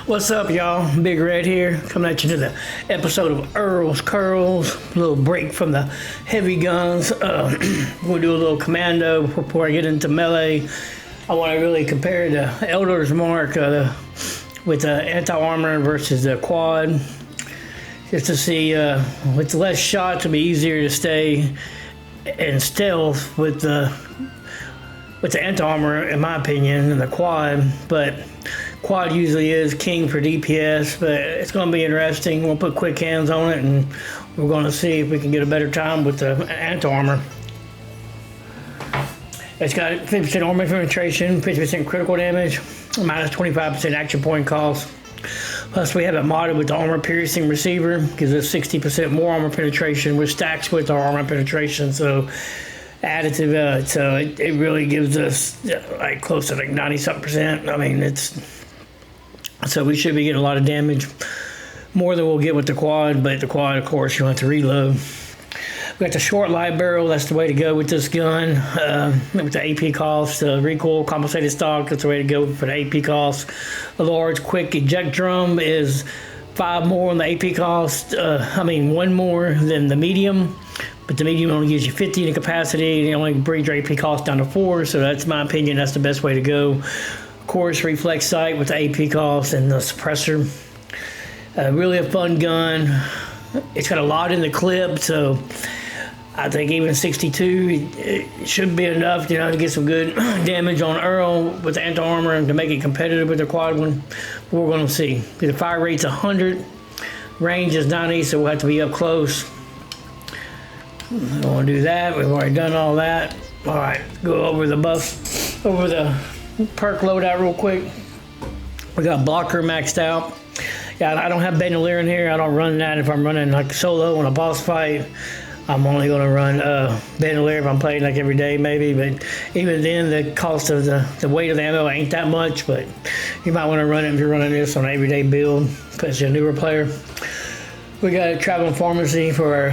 What's up, y'all? Big Red here, coming at you to the episode of Earl's Curls. A little break from the heavy guns. We'll do a little Commando before I get into melee. I want to really compare the Elder's Mark with the anti-armor versus the quad, just to see with less shots, it'll be easier to stay in stealth with the anti-armor, in my opinion, and the quad. But quad usually is king for DPS, but it's going to be interesting. We'll put quick hands on it, and we're going to see if we can get a better time with the anti-armor. It's got 50% armor penetration, 50% critical damage, minus 25% action point cost. Plus, we have it modded with the armor piercing receiver, gives us 60% more armor penetration, which stacks with our armor penetration. So additive, so it really gives us like close to like 90-something%. I mean, so we should be getting a lot of damage, more than we'll get with the quad. But the quad, of course, you have to reload. We got the short light barrel. That's the way to go with this gun. With the AP cost, recoil, compensated stock. That's the way to go for the AP cost. The large quick eject drum is 5 more on the AP cost. 1 more than the medium. But the medium only gives you 50 in capacity. It only brings your AP cost down to 4. So that's my opinion. That's the best way to go. Of course, reflex sight with the AP cost and the suppressor. Really a fun gun. It's got a lot in the clip, so I think even 62 it should be enough, to get some good damage on Earl with the anti-armor and to make it competitive with the quad one. We're going to see. The fire rate's 100, range is 90, so we'll have to be up close. I don't want to do that. We've already done all that. All right, go over the perk loadout real quick. We got blocker maxed out. Yeah, I don't have bandolier in here. I don't run that if I'm running like solo on a boss fight. I'm only going to run bandolier if I'm playing like every day maybe. But even then, the cost of the weight of the ammo ain't that much. But you might want to run it if you're running this on an everyday build, especially a newer player. We got a traveling pharmacy for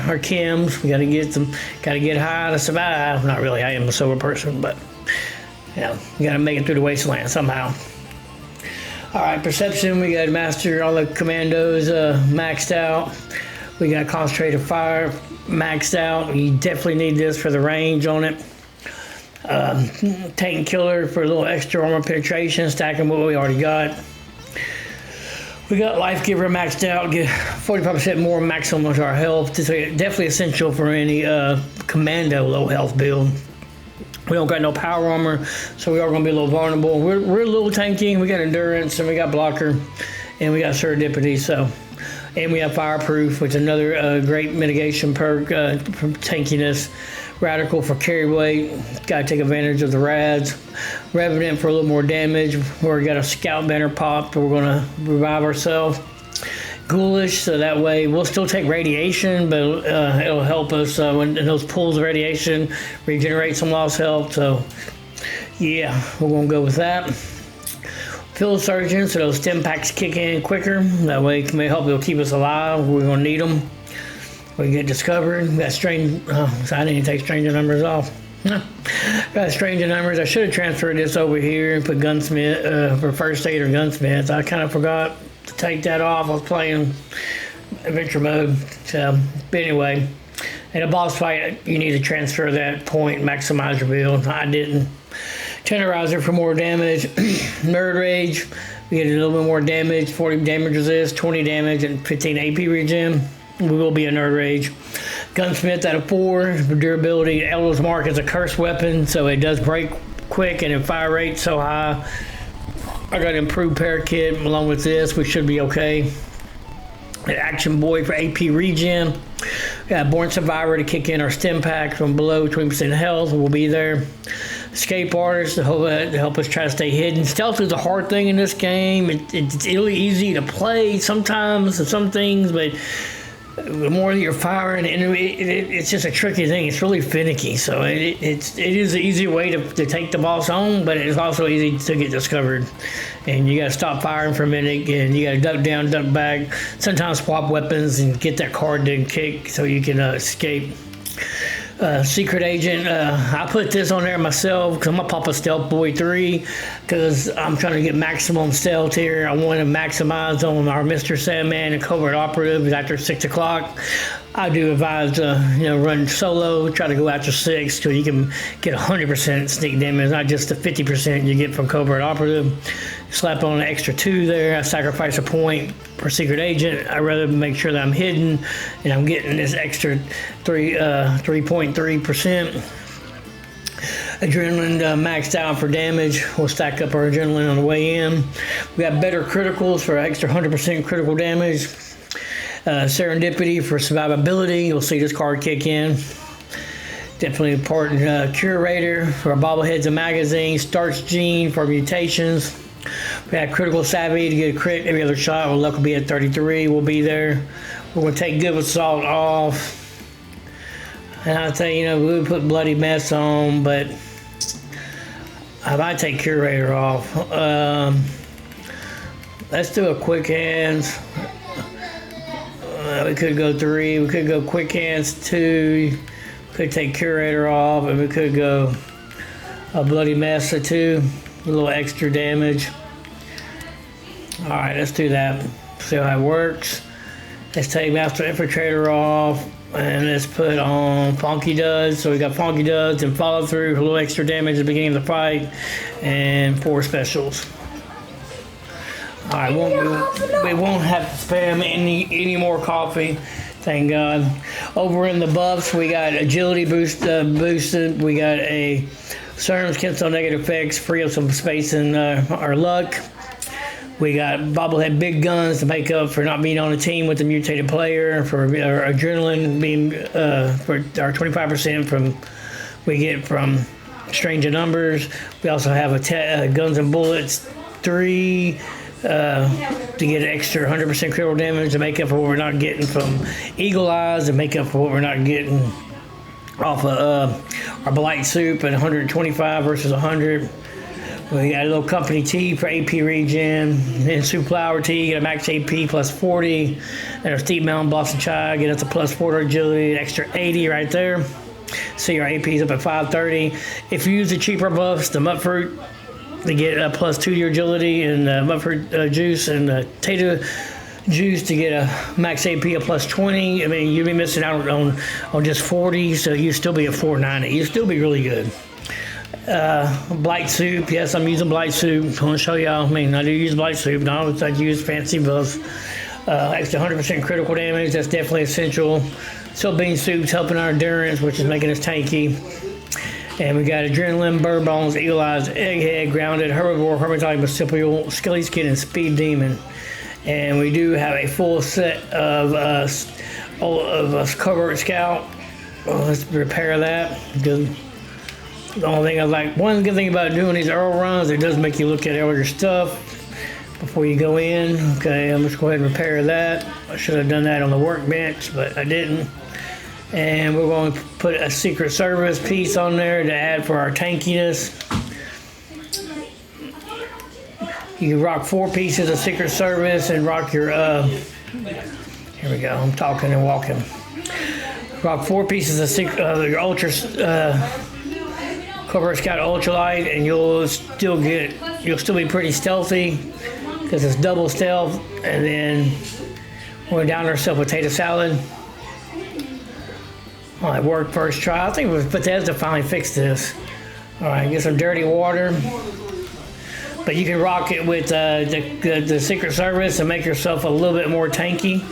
our chems. We got to get high to survive. Not really. I am a sober person, but you got to make it through the wasteland somehow. All right, perception. We got master all the commandos maxed out. We got concentrated fire maxed out. You definitely need this for the range on it. Tank killer for a little extra armor penetration, stacking what we already got. We got life giver maxed out, get 45% more maximum of our health. This is definitely essential for any commando low health build. We don't got no power armor, so we are going to be a little vulnerable. We're a little tanky. We got endurance, and we got blocker, and we got serendipity. And we have fireproof, which is another great mitigation perk for tankiness. Radical for carry weight. Got to take advantage of the rads. Revenant for a little more damage. We got a scout banner popped. We're going to revive ourselves. Ghoulish, so that way we'll still take radiation, but it'll help us when in those pools of radiation regenerate some lost health. So yeah, we're gonna go with that. Field surgeon, so those stim packs kick in quicker. That way it may help. It'll keep us alive. We're gonna need them. We get discovered. We got strange. So I didn't take stranger numbers off. Got stranger numbers. I should have transferred this over here and put gunsmith for first aid or gunsmith. I kind of forgot to take that off. I was playing adventure mode. So, but anyway, in a boss fight, you need to transfer that point, maximize your build. I didn't. Tenderizer for more damage. Nerd Rage, we get a little bit more damage. 40 damage resist, 20 damage, and 15 AP regen. We will be a Nerd Rage. Gunsmith out of 4. Durability. Elder's Mark is a cursed weapon, so it does break quick and the fire rate so high. I got an improved parakit along with this. We should be okay. An Action Boy for AP regen. Got Born Survivor to kick in our stim pack from below 20% health. We'll be there. Escape Artist to help us try to stay hidden. Stealth is a hard thing in this game. It's really easy to play sometimes and some things, but the more that you're firing, it's just a tricky thing. It's really finicky. So it is an easy way to take the boss home, but it's also easy to get discovered. And you got to stop firing for a minute, and you got to duck down, duck back. Sometimes swap weapons and get that card to kick so you can escape. Secret Agent. I put this on there myself because I'm gonna pop a Stealth Boy 3 because I'm trying to get maximum stealth here. I want to maximize on our Mr. Sandman and Covert Operatives after 6 o'clock. I do advise run solo, try to go after 6 so you can get 100% sneak damage, not just the 50% you get from Covert Operative. Slap on an extra 2 there. I sacrifice a point for Secret Agent. I rather make sure that I'm hidden and I'm getting this extra 3.3%. Adrenaline maxed out for damage. We'll stack up our adrenaline on the way in. We got better criticals for extra 100% critical damage. Serendipity for survivability. You'll see this card kick in. Definitely important. Curator for our bobbleheads and magazines. Starch Gene for mutations. We have Critical Savvy to get a crit every other shot. Well, luck will be at 33. We'll be there. We're going to take Good Assault off. And I'll tell you, we would put Bloody Mess on, but I might take Curator off. Let's do a Quick Hands. We could go 3. We could go Quick Hands 2. We could take Curator off, and we could go a Bloody Mess at 2. A little extra damage. All right, let's do that. See how it works. Let's take Master Infiltrator off, and let's put on Funky Duds. So we got Funky Duds and Follow Through for a little extra damage at the beginning of the fight, and 4 specials. All right, we won't have to spam any more coffee. Thank God. Over in the buffs, we got agility boosted. We got a Serums cancel negative effects, free up some space in our luck. We got bobblehead big guns to make up for not being on a team with the mutated player. For our adrenaline being for our 25% we get from Strange Numbers. We also have a guns and bullets 3. To get an extra 100% critical damage to make up for what we're not getting from Eagle Eyes, and make up for what we're not getting off of our Blight Soup at 125 versus 100. We got a little Company Tea for AP regen, and Soup Flour Tea, get a max AP plus 40. And our Steep Mountain Blossom Chai, get us a plus 40 agility, an extra 80 right there. See our AP's up at 530. If you use the cheaper buffs, the Mutfruit, to get a plus 2 to your agility, and Mutfruit juice and Tater juice to get a max AP of plus 20. I mean, you'd be missing out on just 40, so you'd still be at 490. You'd still be really good. Blight Soup, yes, I'm using Blight Soup. I want to show y'all. I mean, I do use Blight Soup. Now I use fancy buffs. Extra 100% critical damage. That's definitely essential. Silk Bean Soup's helping our endurance, which is making us tanky. And we got Adrenaline, Bird Bones, Eagle Eyes, Egghead, Grounded, Herbivore, Hermitite, Marsupial, Skelly Skin, and Speed Demon. And we do have a full set of Covert Scout. Well, let's repair that. The only thing one good thing about doing these Earl runs, it does make you look at all your stuff before you go in. Okay, I'm just go ahead and repair that. I should have done that on the workbench, but I didn't. And we're going to put a Secret Service piece on there to add for our tankiness. You can rock 4 pieces of Secret Service and rock your, here we go, I'm talking and walking. Rock 4 pieces of your Ultra, Covert Scout Ultralight, and you'll still be pretty stealthy because it's double stealth. And then we're down ourselves potato salad. All right, work first try. I think Bethesda finally fixed this. All right, get some dirty water. But you can rock it with the Secret Service and make yourself a little bit more tanky.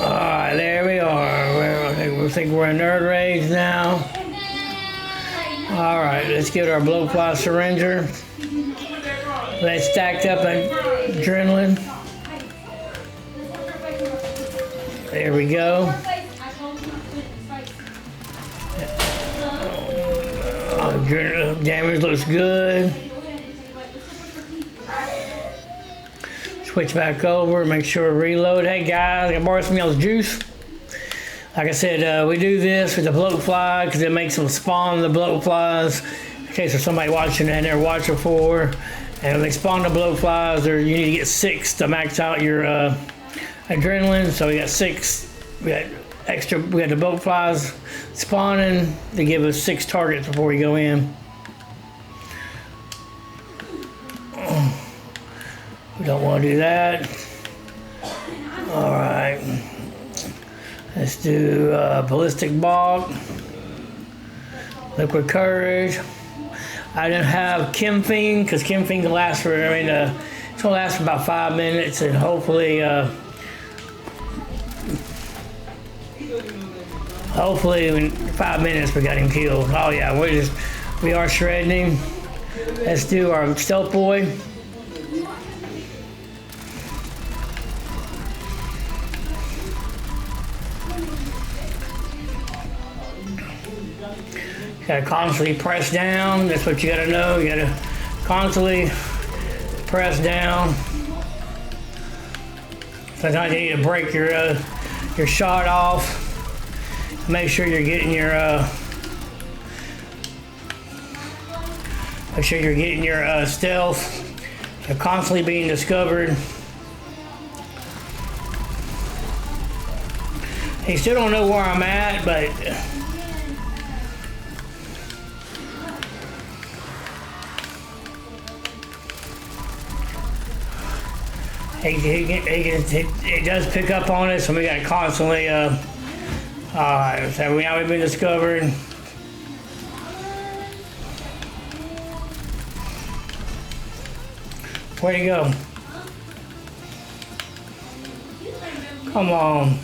All right, there we are. I think we're in Nerd Rage now. All right, let's get our Blowfly Syringer. Let's stack up adrenaline. There we go. Damage looks good. Switch back over, make sure we reload. Hey guys, I borrow some y'all's juice. Like I said, we do this with the Blowfly because it makes them spawn the Blowflies. In case there's somebody watching and they're watching before. And when they spawn the Blowflies, you need to get 6 to max out your adrenaline. So we got 6 We got extra. We got the boat flies spawning to give us 6 targets before we go in. We don't want to do that. All right. Let's do ballistic bulk, liquid courage. I didn't have Chemfing because Chemfing can last for. It's gonna last for about 5 minutes, and hopefully in 5 minutes we got him killed. Oh yeah, we are shredding him. Let's do our stealth boy. Gotta constantly press down. That's what you gotta know. You gotta constantly press down. Sometimes you need to break your shot off. Make sure you're getting your stealth. You're constantly being discovered. He still don't know where I'm at, but he does pick up on us, and we got to constantly. Alright, so now we've been discovered. Where'd he go? Come on.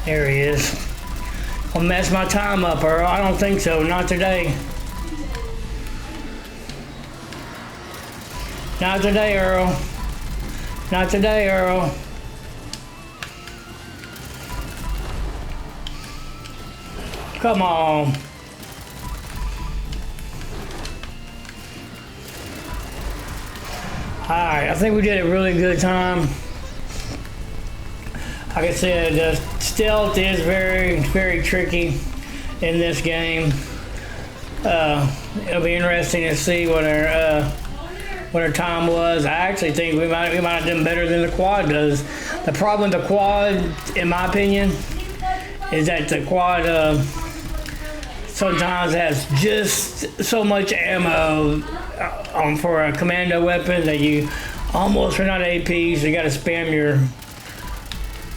There he is. I'll mess my time up, Earl. I don't think so. Not today. Not today, Earl. Not today, Earl. Come on. Alright, I think we did a really good time. Like I said, stealth is very, very tricky in this game. It'll be interesting to see what our time was. I actually think we might have done better than the quad does. The problem with the quad, in my opinion, is that the quad sometimes has just so much ammo for a commando weapon that you almost run out of APs. You got to spam your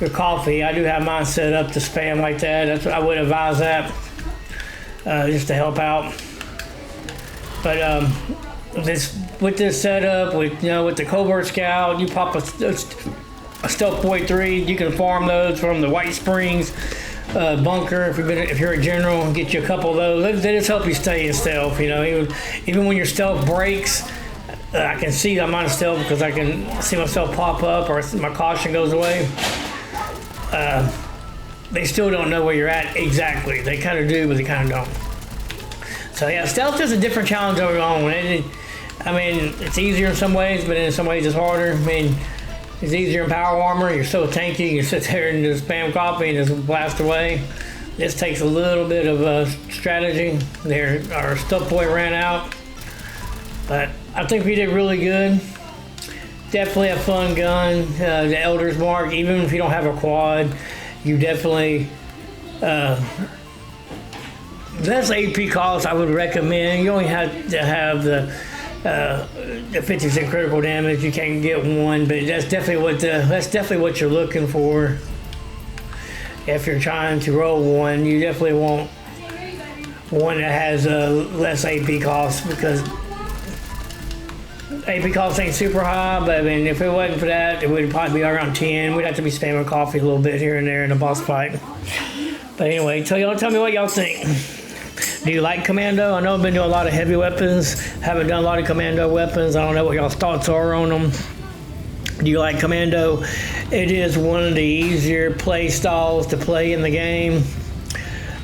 coffee. I do have mine set up to spam like that. That's what I would advise that, just to help out. But with this setup, with the Covert Scout, you pop a Stealth Boy 3. You can farm those from the White Springs bunker if you're a general. Get you a couple of those. They just help you stay in stealth. Even when your stealth breaks, I can see I'm on stealth because I can see myself pop up or my caution goes away. They still don't know where you're at exactly. They kind of do, but they kind of don't. So yeah, stealth is a different challenge over on. It's easier in some ways, but in some ways it's harder. It's easier in power armor. You're so tanky, you sit there and just spam coffee and just blast away. This takes a little bit of strategy. Our Stealth Boy ran out, but I think we did really good. Definitely a fun gun. The Elder's Mark, even if you don't have a quad, you definitely less AP cost I would recommend. You only have to have the 50% critical damage. You can get one, but that's definitely what you're looking for. If you're trying to roll one, you definitely want one that has less AP cost, because AP cost ain't super high, but if it wasn't for that, it would probably be around 10. We'd have to be spamming coffee a little bit here and there in a boss fight. But anyway, tell me what y'all think. Do you like Commando? I know I've been doing a lot of heavy weapons. Haven't done a lot of Commando weapons. I don't know what y'all's thoughts are on them. Do you like Commando? It is one of the easier play styles to play in the game.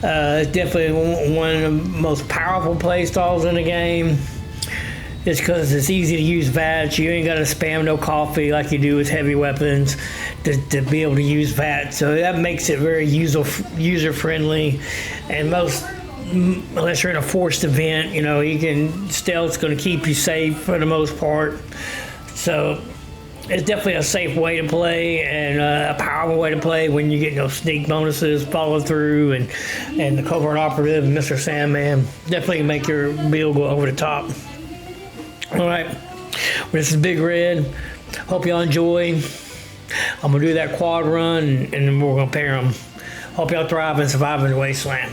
It's definitely one of the most powerful play styles in the game. Just because it's easy to use VATs. You ain't got to spam no coffee like you do with heavy weapons to be able to use VATs. So that makes it very user-friendly. And unless you're in a forced event, stealth's going to keep you safe for the most part. So it's definitely a safe way to play and a powerful way to play when you get those sneak bonuses, follow through, and the covert operative and Mr. Sandman definitely make your build go over the top. All right, well, this is Big Red. Hope y'all enjoy. I'm gonna do that quad run and then we're gonna pair them. Hope y'all thrive and survive in the wasteland.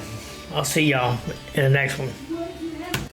I'll see y'all in the next one.